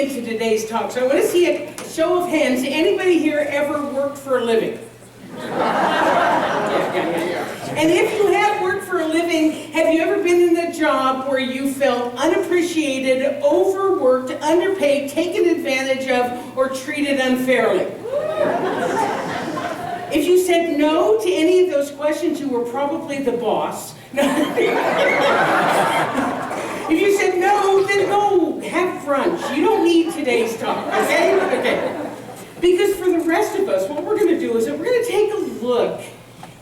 into today's talk. So I want to see a show of hands. Anybody here ever worked for a living? Yeah. And if you have worked for a living, have you ever been in a job where you felt unappreciated, overworked, underpaid, taken advantage of, or treated unfairly? If you said no to any of those questions, you were probably the boss. If you said no, then go have brunch. You don't need today's talk, okay? Okay. Because for the rest of us, what we're going to do is that we're going to take a look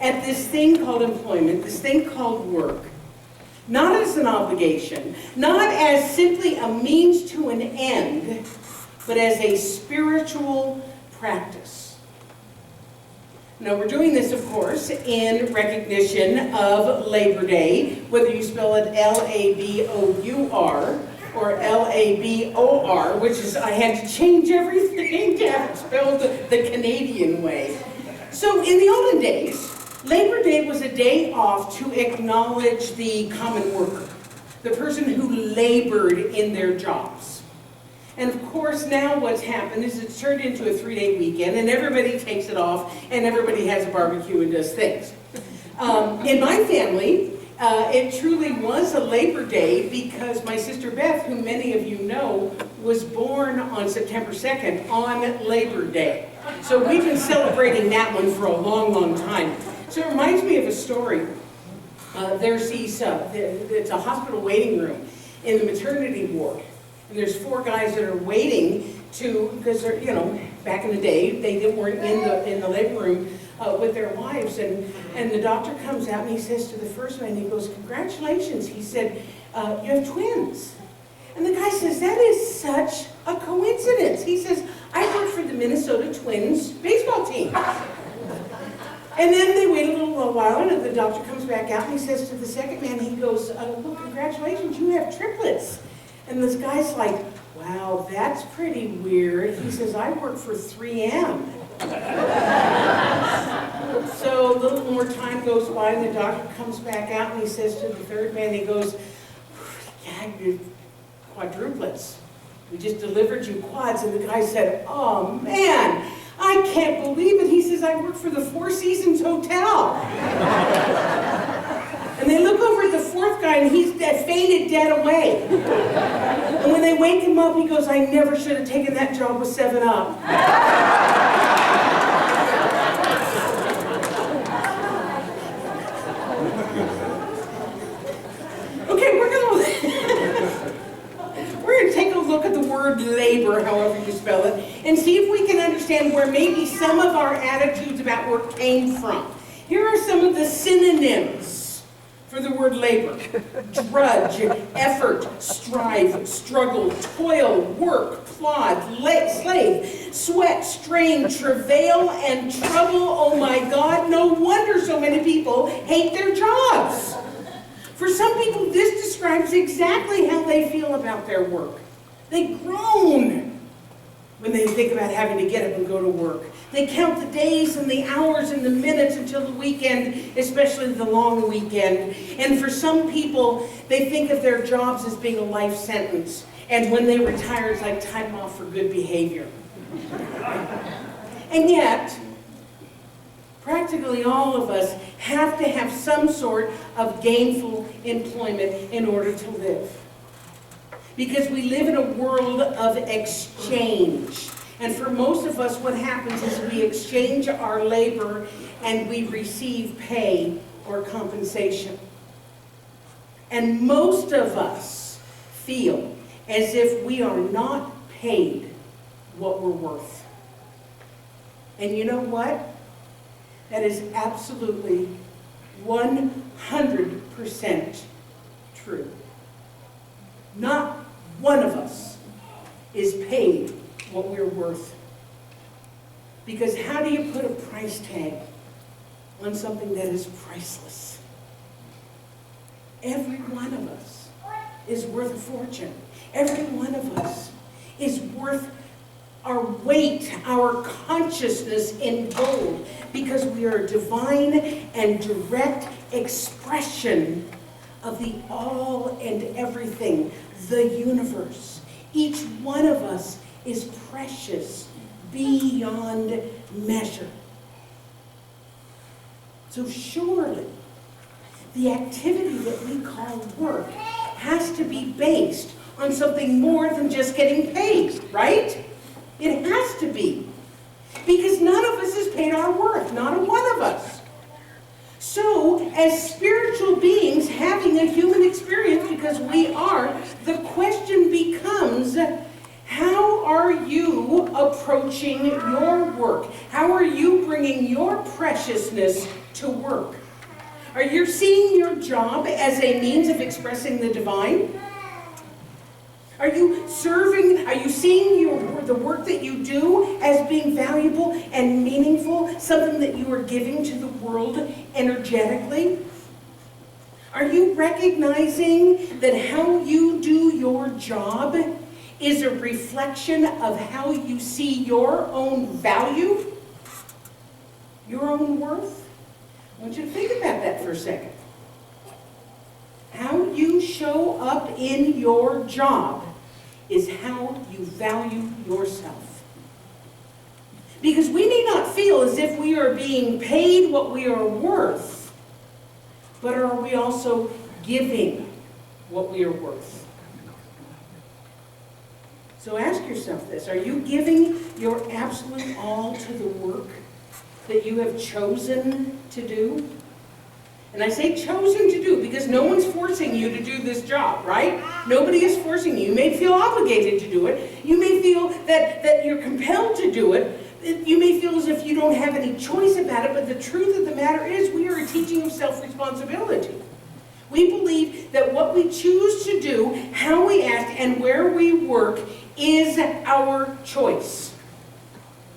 at this thing called employment, this thing called work. Not as an obligation, not as simply a means to an end, but as a spiritual practice. Now, we're doing this, of course, in recognition of Labor Day, whether you spell it L-A-B-O-U-R or L-A-B-O-R, which is, I had to change everything to have it spelled the Canadian way. So, in the olden days, Labor Day was a day off to acknowledge the common worker, the person who labored in their jobs. And of course, now what's happened is it's turned into a 3-day weekend, and everybody takes it off, and everybody has a barbecue and does things. In my family, it truly was a Labor Day because my sister Beth, who many of you know, was born on September 2nd on Labor Day. So we've been celebrating that one for a long, long time. So it reminds me of a story. There's these, it's a hospital waiting room in the maternity ward. And there's 4 guys that are waiting to, because they're, you know, back in the day, they weren't in the labor room with their wives. And the doctor comes out and he says to the first one, he goes, "Congratulations." He said, "You have twins." And the guy says, "That is such a coincidence." He says, "I work for the Minnesota Twins baseball team." And then they wait a little while, and the doctor comes back out and he says to the second man, he goes, "Well, congratulations, you have triplets." And this guy's like, "Wow, that's pretty weird." He says, "I work for 3M. So a little more time goes by, and the doctor comes back out, and he says to the third man, he goes, "Yeah, you're quadruplets. We just delivered you quads." And the guy said, "Oh, man, I can't believe it." He says, "I work for the Four Seasons Hotel." And they look over at the fourth guy, and he's fainted dead away. And when they wake him up, he goes, "I never should have taken that job with 7-Up." Okay, we're going to take a look at the word labor, however you spell it, and see if we can understand where maybe some of our attitudes about work came from. Here are some of the synonyms for the word labor: drudge, effort, strive, struggle, toil, work, plod, slave, sweat, strain, travail, and trouble. Oh my God, no wonder so many people hate their jobs. For some people, this describes exactly how they feel about their work. They groan when they think about having to get up and go to work. They count the days and the hours and the minutes until the weekend, especially the long weekend. And for some people, they think of their jobs as being a life sentence. And when they retire, it's like time off for good behavior. And yet, practically all of us have to have some sort of gainful employment in order to live. Because we live in a world of exchange. And for most of us, what happens is we exchange our labor and we receive pay or compensation. And most of us feel as if we are not paid what we're worth. And you know what? That is absolutely 100% true. Not one of us is paid what we're worth. Because how do you put a price tag on something that is priceless? Every one of us is worth a fortune. Every one of us is worth our weight, our consciousness in gold, because we are a divine and direct expression of the all and everything, the universe. Each one of us is precious beyond measure. So surely, the activity that we call work has to be based on something more than just getting paid, right? It has to be. Because none of us has paid our worth, not a one of us. So, as spiritual beings having a human experience, because we are, the question becomes, how are you approaching your work? How are you bringing your preciousness to work? Are you seeing your job as a means of expressing the divine? Are you seeing the work that you do as being valuable and meaningful, something that you are giving to the world energetically? Are you recognizing that how you do your job is a reflection of how you see your own value, your own worth? I want you to think about that for a second. How you show up in your job is how you value yourself. Because we may not feel as if we are being paid what we are worth, but are we also giving what we are worth? So ask yourself this: are you giving your absolute all to the work that you have chosen to do? And I say chosen to do because no one's forcing you to do this job, right? Nobody is forcing you. You may feel obligated to do it. You may feel that you're compelled to do it. You may feel as if you don't have any choice about it, but the truth of the matter is we are a teaching of self-responsibility. We believe that what we choose to do, how we act, and where we work is our choice.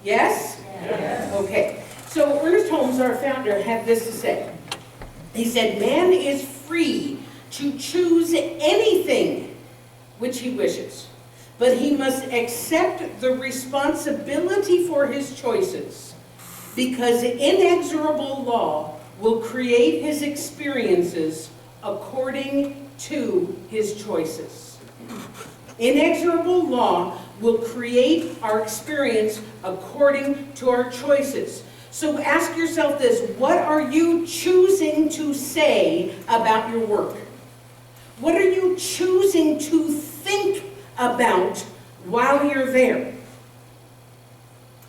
Yes? Yes. Okay. So Ernest Holmes, our founder, had this to say. He said, man is free to choose anything which he wishes, but he must accept the responsibility for his choices, because inexorable law will create his experiences according to his choices. Inexorable law will create our experience according to our choices. So ask yourself this: what are you choosing to say about your work? What are you choosing to think about while you're there?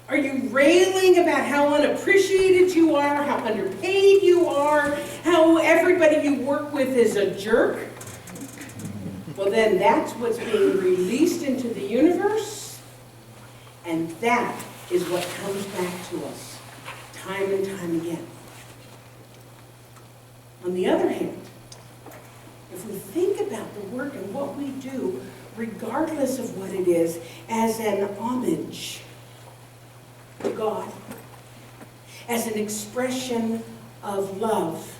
Are you railing about how unappreciated you are, how underpaid you are, how everybody you work with is a jerk? Well, then that's what's being released into the universe, and that is what comes back to us time and time again. On the other hand, if we think about the work and what we do, regardless of what it is, as an homage to God, as an expression of love,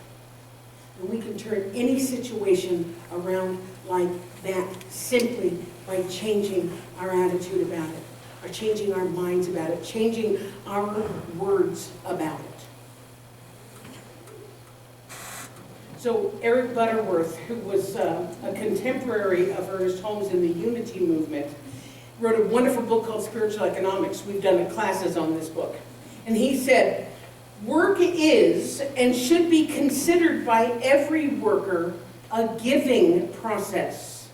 then we can turn any situation around like that simply by changing our attitude about it, or changing our minds about it, changing our words about it. So Eric Butterworth, who was a contemporary of Ernest Holmes in the Unity movement, wrote a wonderful book called Spiritual Economics. We've done classes on this book. And he said, work is and should be considered by every worker a giving process.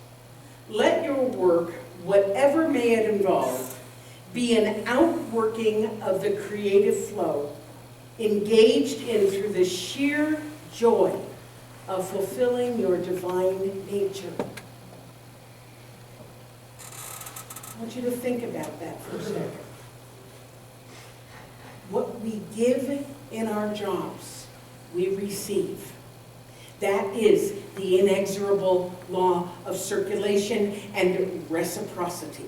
Let your work, whatever may it involve, be an outworking of the creative flow, engaged in through the sheer joy of fulfilling your divine nature. I want you to think about that for a second. What we give in our jobs, we receive. That is the inexorable law of circulation and reciprocity.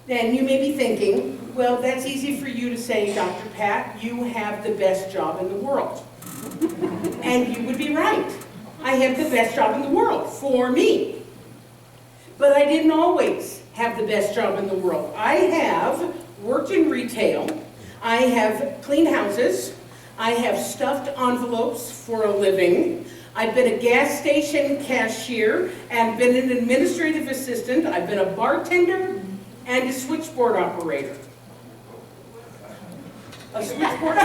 Then you may be thinking, well, that's easy for you to say, Dr. Pat, you have the best job in the world. And you would be right. I have the best job in the world for me. But I didn't always have the best job in the world. I have worked in retail. I have cleaned houses. I have stuffed envelopes for a living. I've been a gas station cashier, and been an administrative assistant. I've been a bartender and a switchboard operator. A switchboard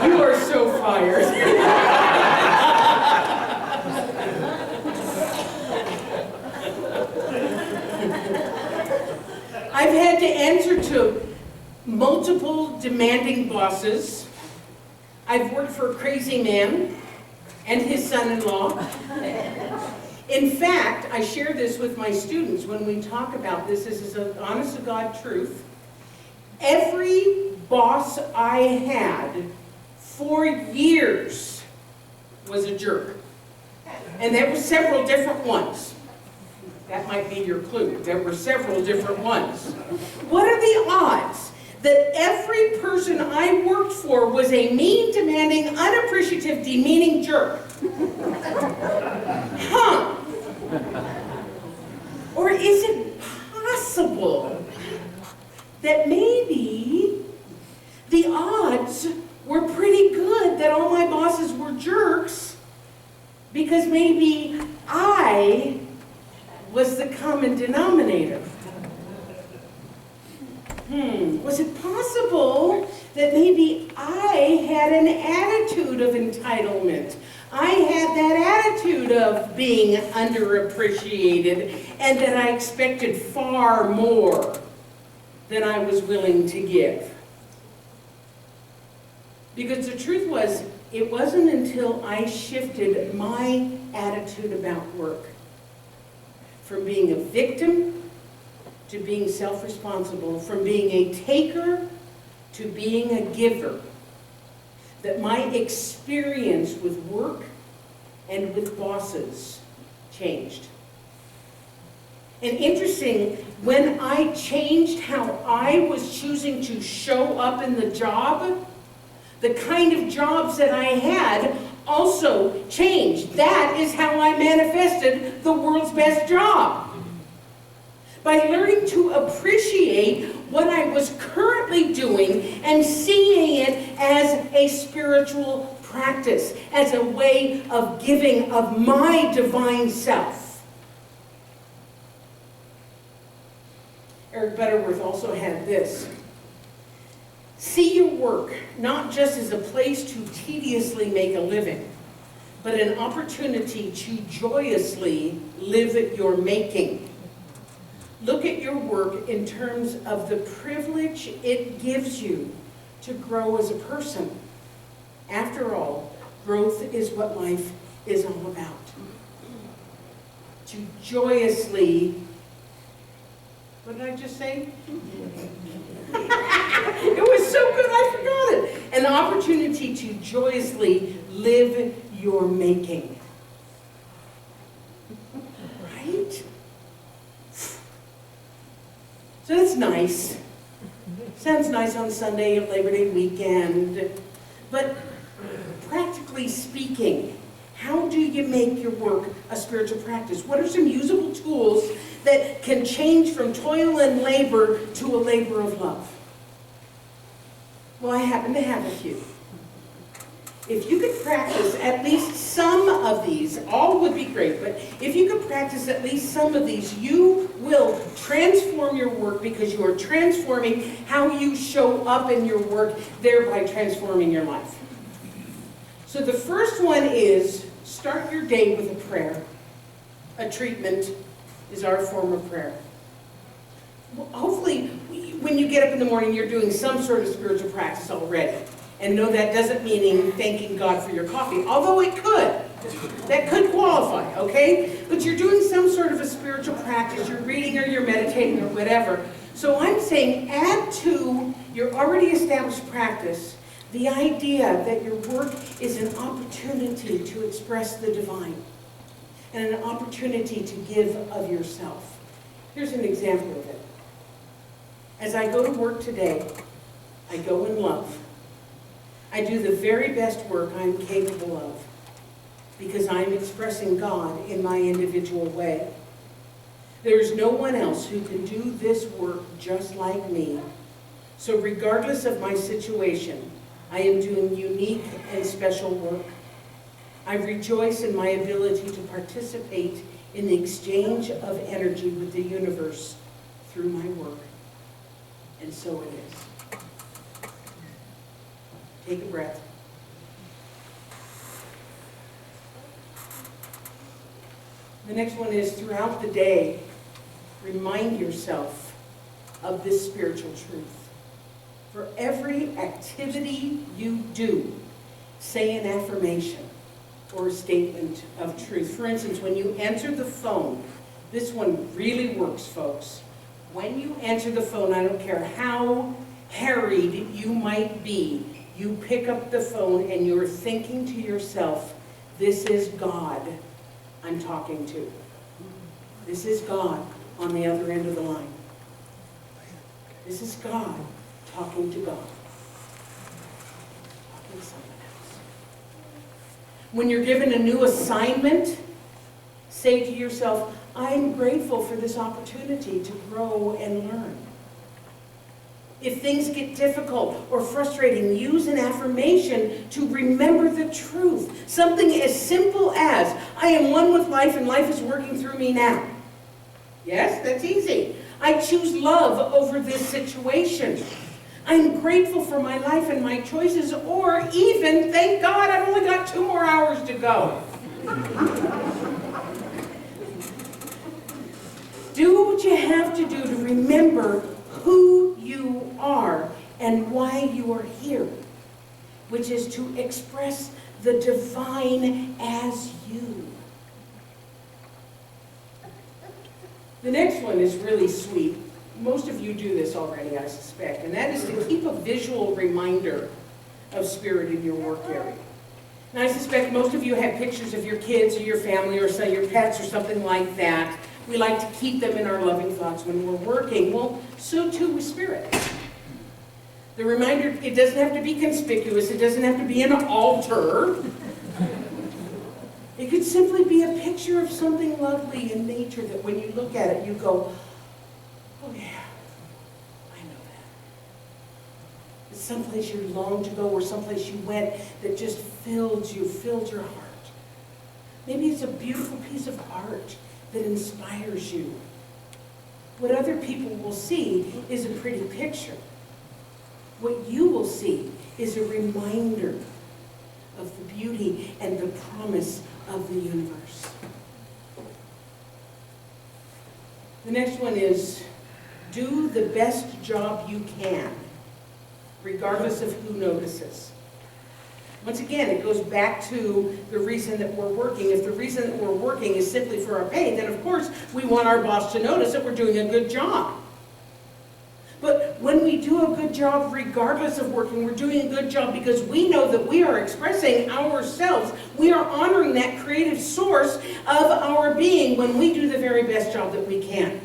You are so fired. I've had to answer to multiple demanding bosses. I've worked for a crazy man and his son-in-law. In fact, I share this with my students when we talk about this. This is an honest-to-God truth. Every boss I had for years was a jerk. And there were several different ones. That might be your clue. There were several different ones. What are the odds that every person I worked for was a mean, demanding, unappreciative, demeaning jerk? Huh? Or is it possible that maybe the odds were pretty good that all my bosses were jerks because maybe I was the common denominator? Was it possible that maybe I had an attitude of entitlement? I had that attitude of being underappreciated and that I expected far more than I was willing to give. Because the truth was, it wasn't until I shifted my attitude about work from being a victim to being self-responsible, from being a taker to being a giver, that my experience with work and with bosses changed. And interesting, when I changed how I was choosing to show up in the job, the kind of jobs that I had also changed. That is how I manifested the world's best job. By learning to appreciate what I was currently doing and seeing it as a spiritual practice, as a way of giving of my divine self. Eric Butterworth also had this. See your work not just as a place to tediously make a living, but an opportunity to joyously live your making. Look at your work in terms of the privilege it gives you to grow as a person. After all, growth is what life is all about. To joyously, what did I just say? It was so good I forgot it. An opportunity to joyously live your making. Right? So that's nice. Sounds nice on Sunday of Labor Day weekend. But practically speaking, how do you make your work a spiritual practice? What are some usable tools that can change from toil and labor to a labor of love? Well, I happen to have a few. If you could practice at least some of these, all would be great, but if you could practice at least some of these, you will transform your work because you are transforming how you show up in your work, thereby transforming your life. So the first one is start your day with a prayer. A treatment is our form of prayer. Well, hopefully, when you get up in the morning, you're doing some sort of spiritual practice already. And no, that doesn't mean thanking God for your coffee, although it could. That could qualify, okay? But you're doing some sort of a spiritual practice. You're reading or you're meditating or whatever. So I'm saying add to your already established practice the idea that your work is an opportunity to express the divine and an opportunity to give of yourself. Here's an example of it. As I go to work today, I go in love. I do the very best work I'm capable of because I'm expressing God in my individual way. There's no one else who can do this work just like me. So regardless of my situation, I am doing unique and special work. I rejoice in my ability to participate in the exchange of energy with the universe through my work. And so it is. Take a breath. The next one is, throughout the day, remind yourself of this spiritual truth. For every activity you do, say an affirmation or a statement of truth. For instance, when you answer the phone, this one really works, folks. When you answer the phone, I don't care how harried you might be, you pick up the phone and you're thinking to yourself, this is God I'm talking to. This is God on the other end of the line. This is God talking to God. Talking to someone else. When you're given a new assignment, say to yourself, I'm grateful for this opportunity to grow and learn. If things get difficult or frustrating, use an affirmation to remember the truth. Something as simple as, I am one with life and life is working through me now. Yes, that's easy. I choose love over this situation. I'm grateful for my life and my choices, or even, thank God, I've only got 2 more hours to go. Do what you have to do to remember who you are and why you are here, which is to express the divine as you. The next one is really sweet. Most of you do this already, I suspect, and that is to keep a visual reminder of spirit in your work area. Now, I suspect most of you have pictures of your kids or your family or your pets or something like that. We like to keep them in our loving thoughts when we're working. Well, so too with spirit. The reminder, it doesn't have to be conspicuous. It doesn't have to be an altar. It could simply be a picture of something lovely in nature that when you look at it, you go, oh yeah, I know that. It's someplace you long to go or someplace you went that just filled your heart. Maybe it's a beautiful piece of art that inspires you. What other people will see is a pretty picture. What you will see is a reminder of the beauty and the promise of the universe. The next one is, do the best job you can, regardless of who notices. Once again, it goes back to the reason that we're working. If the reason that we're working is simply for our pay, then of course we want our boss to notice that we're doing a good job. But when we do a good job, regardless of working, we're doing a good job because we know that we are expressing ourselves. We are honoring that creative source of our being when we do the very best job that we can.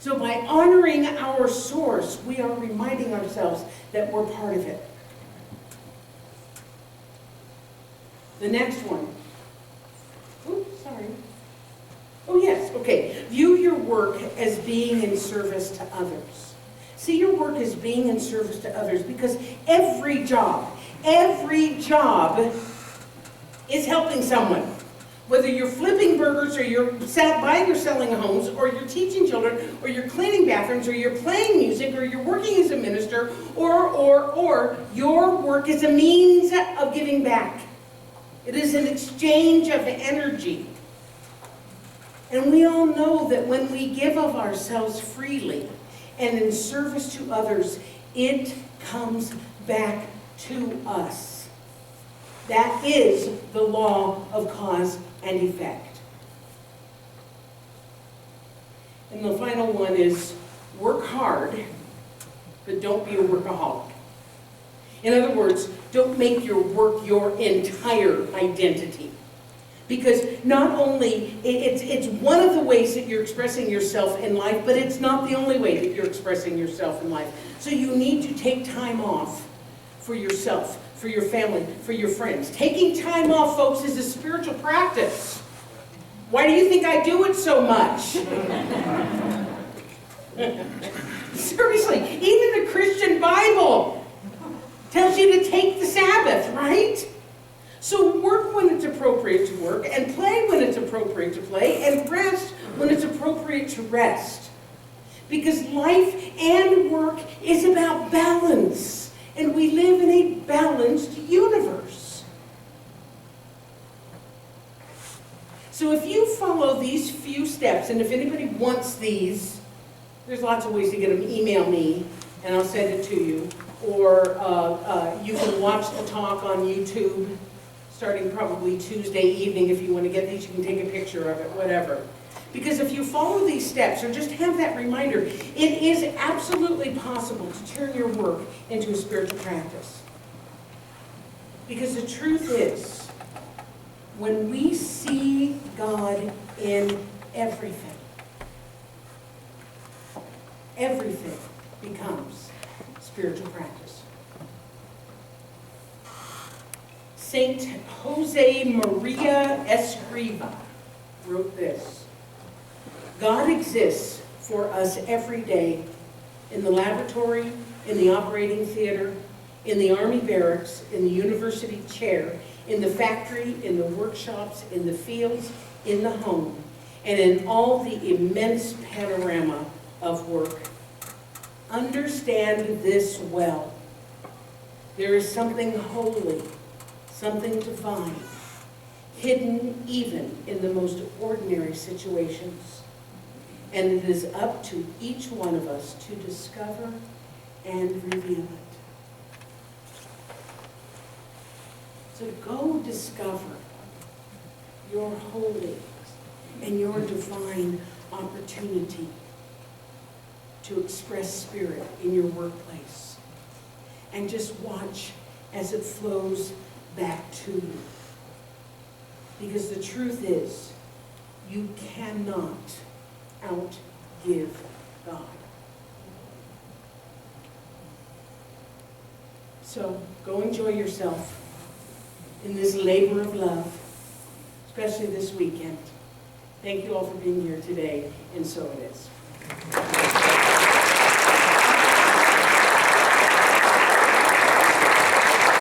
So by honoring our source, we are reminding ourselves that we're part of it. The next one. Oops, sorry. Oh yes, okay. View your work as being in service to others. See your work as being in service to others because every job is helping someone. Whether you're flipping burgers or you're buying or selling homes or you're teaching children or you're cleaning bathrooms or you're playing music or you're working as a minister or your work is a means of giving back. It is an exchange of energy. And we all know that when we give of ourselves freely and in service to others, it comes back to us. That is the law of cause and effect. And the final one is work hard, but don't be a workaholic. In other words, don't make your work your entire identity. Because not only, it's one of the ways that you're expressing yourself in life, but it's not the only way that you're expressing yourself in life. So you need to take time off for yourself, for your family, for your friends. Taking time off, folks, is a spiritual practice. Why do you think I do it so much? Seriously, even the Christian Bible tells you to take the Sabbath, right? So work when it's appropriate to work, and play when it's appropriate to play, and rest when it's appropriate to rest. Because life and work is about balance, and we live in a balanced universe. So if you follow these few steps, and if anybody wants these, there's lots of ways to get them. Email me, and I'll send it to you. Or you can watch the talk on YouTube, starting probably Tuesday evening. If you want to get these, you can take a picture of it, whatever. Because if you follow these steps, or just have that reminder, it is absolutely possible to turn your work into a spiritual practice. Because the truth is, when we see God in everything, everything becomes spiritual practice. Saint Jose Maria Escriva wrote this: God exists for us every day, in the laboratory, in the operating theater, in the army barracks, in the university chair, in the factory, in the workshops, in the fields, in the home, and in all the immense panorama of work. Understand this well. There is something holy, something divine, hidden even in the most ordinary situations. And it is up to each one of us to discover and reveal it. So go discover your holy and your divine opportunity to express spirit in your workplace. And just watch as it flows back to you. Because the truth is, you cannot outgive God. So go enjoy yourself in this labor of love, especially this weekend. Thank you all for being here today, and so it is.